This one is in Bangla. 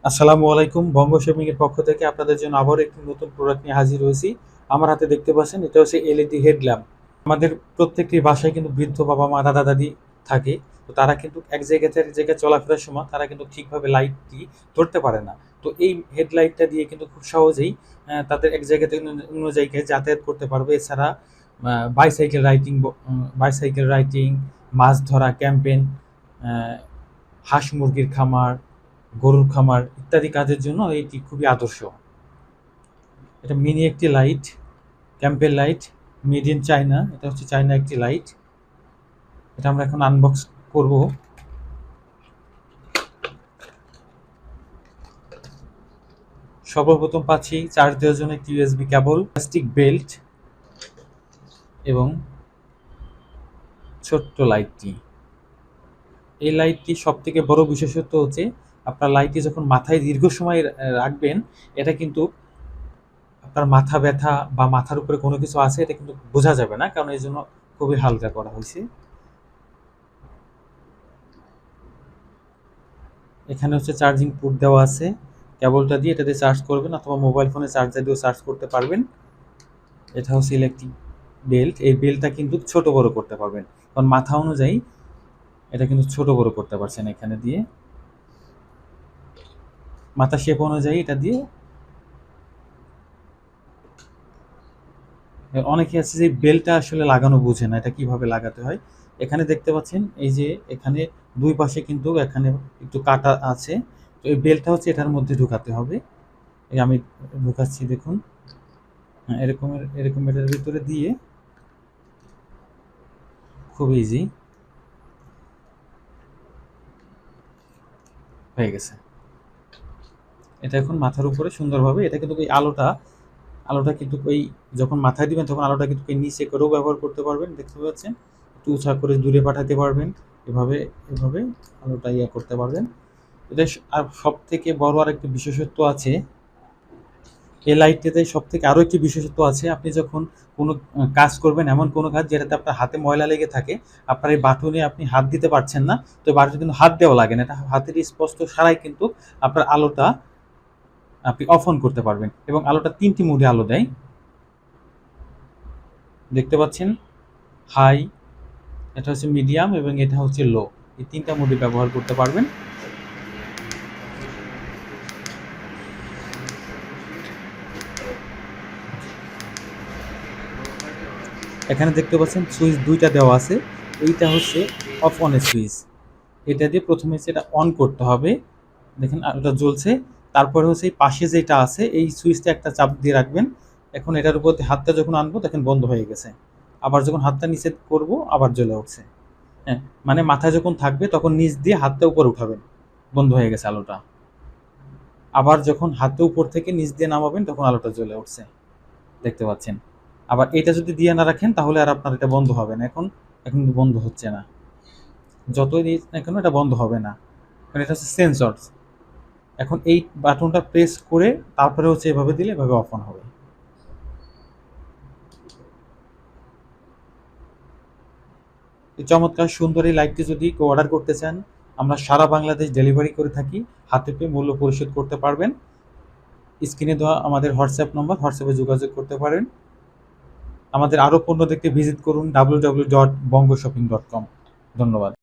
আসসালামু আলাইকুম। বঙ্গ শপিং এর পক্ষ থেকে আপনাদের জন্য আবারও একটি নতুন প্রোডাক্ট নিয়ে হাজির হয়েছি। আমার হাতে দেখতে পাচ্ছেন এটা হচ্ছে এলইডি হেডল্যাম্প। আমাদের প্রত্যেকটি বাসায় কিন্তু বৃদ্ধ বাবা মা দাদা দাদি থাকে। তো তারা কিন্তু এক জায়গা থেকে এক জায়গায় চলাফেরার সময় তারা কিন্তু ঠিকভাবে লাইটটি ধরতে পারে না। তো এই হেডলাইটটা দিয়ে কিন্তু খুব সহজেই তাদের এক জায়গা থেকে অন্য জায়গায় যাতায়াত করতে পারবে। এছাড়া বাইসাইকেল রাইডিং, মাছ ধরা ক্যাম্পেইন, হাঁস মুরগির খামার, গরুর খামার ইত্যাদি কাজের জন্য এটি খুবই আদর্শ। এটা মিনি একটি লাইট, ক্যাম্পের লাইট, মেড ইন চায়না। এটা হচ্ছে চায়না একটি লাইট। এটা আমরা এখন আনবক্স করব। সর্বপ্রথম পাচ্ছি চার্জ দেওয়ার জন্য একটি ইউএসবি কেবল, প্লাস্টিক বেল্ট এবং ছোট্ট লাইটটি। এই লাইটটি সব থেকে বড় বিশেষত্ব হচ্ছে আপনার লাইটটি যখন মাথায় দীর্ঘ সময় রাখবেন, এটা কিন্তু আপনার মাথা ব্যথা বা মাথার উপরে কোনো কিছু আছে এটা কিন্তু বোঝা যাবে না, কারণ এই জন্য খুবই হালকা করা হয়েছে। এখানে হচ্ছে চার্জিং পোর্ট দেওয়া আছে। কেবলটা দিয়ে এটা দিয়ে চার্জ করবেন অথবা মোবাইল ফোনে চার্জার দিয়েও চার্জ করতে পারবেন। এটা হচ্ছে ইলেকট্রিক বেল্ট। এই বেল্টটা কিন্তু ছোট বড় করতে পারবেন, কারণ মাথা অনুযায়ী এটা কিন্তু ছোট বড় করতে পারছেন এখানে দিয়ে। মাথা শেপ অনুযায়ী এটা দিয়ে। অনেকে আছে যে বেল্টটা আসলে লাগানো বোঝে না, এটা কিভাবে লাগাতে হয়। এখানে দেখতে পাচ্ছেন এই যে এখানে দুই পাশে কিন্তু এখানে একটু কাটা আছে। তো এই বেল্টটা হচ্ছে এটার মধ্যে ঢুকাতে হবে। এই আমি ঢুকাচ্ছি, দেখুন। হ্যাঁ, এরকম এটার ভিতরে দিয়ে খুব ইজি হয়ে গেছে। এটা এখন মাথার উপরে সুন্দরভাবে, এটা কিন্তু ওই আলোটা কিন্তু ওই যখন মাথায় দিবেন তখন আলোটা কিন্তু ওই নিচে করেও ব্যবহার করতে পারবেন, দেখতে পাচ্ছেন। একটু উঁচা করে দূরে পাঠাতে পারবেন, এভাবে এভাবে আলোটা করতে পারবেন। এটা আর সব থেকে বড় আর একটি বিশেষত্ব আছে এই লাইটটাতে। সব থেকে আরও একটি বিশেষত্ব আছে, আপনি যখন কোনো কাজ করবেন, এমন কোনো কাজ যেটাতে আপনার হাতে ময়লা লেগে থাকে, আপনার এই বাটনে আপনি হাত দিতে পারছেন না, তো বাটনে কিন্তু হাত দেওয়া লাগে না, এটা হাতের স্পষ্ট ছাড়াই কিন্তু আপনার আলোটা আপনি অফ অন করতে পারবেন। এবং আলোটা 3টি মোডে আলো দেয়, দেখতে পাচ্ছেন। হাই, এটা হচ্ছে মিডিয়াম এবং এটা হচ্ছে লো। এই 3টা মোডে ব্যবহার করতে পারবেন। এখানে দেখতে পাচ্ছেন সুইচ 2টা দেওয়া আছে। এইটা হচ্ছে অফ অনের সুইচ। এটা দিয়ে প্রথমে সেটা অন করতে হবে, দেখেন আলোটা জ্বলছে। তারপরে হচ্ছে এই পাশে যেটা আছে এই সুইচটা একটা চাপ দিয়ে রাখবেন। এখন এটার উপর হাতটা যখন আনবো তখন বন্ধ হয়ে গেছে। আবার যখন হাতটা নিচে করব আবার জ্বলে উঠছে। হ্যাঁ, মানে মাথায় যখন থাকবে তখন নিচ দিয়ে হাতটা উপর উঠাবেন, বন্ধ হয়ে গেছে আলোটা। আবার যখন হাতটা উপর থেকে নিচ দিয়ে নামাবেন তখন আলোটা জ্বলে উঠছে, দেখতে পাচ্ছেন। আবার এটা যদি দিয়ে না রাখেন তাহলে আর আপনার এটা বন্ধ হবে না। এখন এখন বন্ধ হচ্ছে না, যতই দিই না কেন এটা বন্ধ হবে না, কারণ এটা হচ্ছে সেন্সর। এখন এই বাটনটা প্রেস করে তারপরে হচ্ছে এভাবে দিলে এভাবে অফ অন হবে। এই চমৎকার সুন্দর এই লাইটটি যদি কেউ অর্ডার করতে চান, আমরা সারা বাংলাদেশ ডেলিভারি করে থাকি। হাতে পেয়ে মূল্য পরিশোধ করতে পারবেন। স্ক্রিনে দেওয়া আমাদের হোয়াটসঅ্যাপ নম্বর, হোয়াটসঅ্যাপে যোগাযোগ করতে পারেন। আমাদের আরও পণ্য দেখতে ভিজিট করুন www.bongoshopping.com। ধন্যবাদ।